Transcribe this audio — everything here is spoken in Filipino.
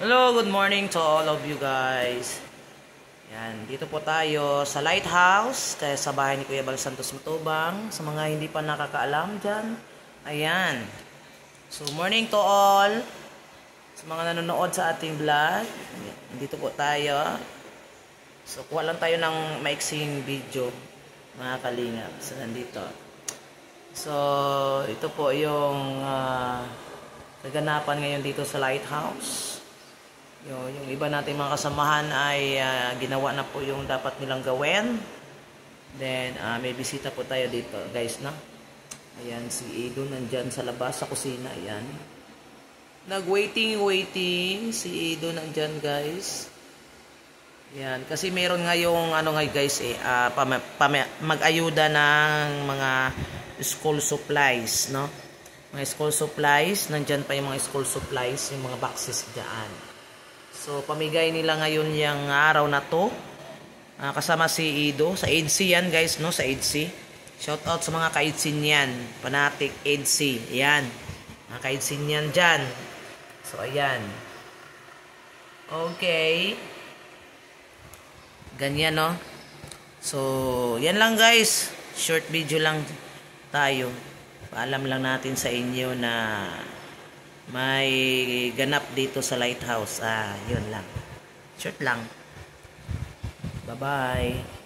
Hello, good morning to all of you guys. Yan, dito po tayo sa Lighthouse, kaya sa bahay ni Kuya Bal Santos Matubang. Sa mga hindi pa nakakaalam dyan, ayan. So, morning to all. Sa mga nanonood sa ating vlog, dito po tayo. So, kuha lang tayo ng maiksing video, mga kalingap. So, nandito. So, ito po yung kaganapan ngayon dito sa Lighthouse. Yung iba nating mga kasamahan ay ginawa na po yung dapat nilang gawin. Then, may bisita po tayo dito, guys, no? Ayan, si Edo nandyan sa labas, sa kusina, ayan. Nag-waiting si Edo nandyan, guys. Ayan, kasi meron nga yung, guys, mag-ayuda ng mga school supplies, no? Mga school supplies, nandyan pa yung mga school supplies, yung mga boxes dyan. So, pamigay nila ngayon yung araw na to. Kasama si Edo. Sa EDC yan, guys, no? Sa EDC. Shout out sa mga ka-EDC niyan. Fanatic EDC. Ayan. Mga ka-EDC niyan dyan. So, ayan. Okay. Ganyan, no? So, yan lang, guys. Short video lang tayo. Paalam lang natin sa inyo na may ganap dito sa Lighthouse. Yun lang. Short lang. Bye-bye.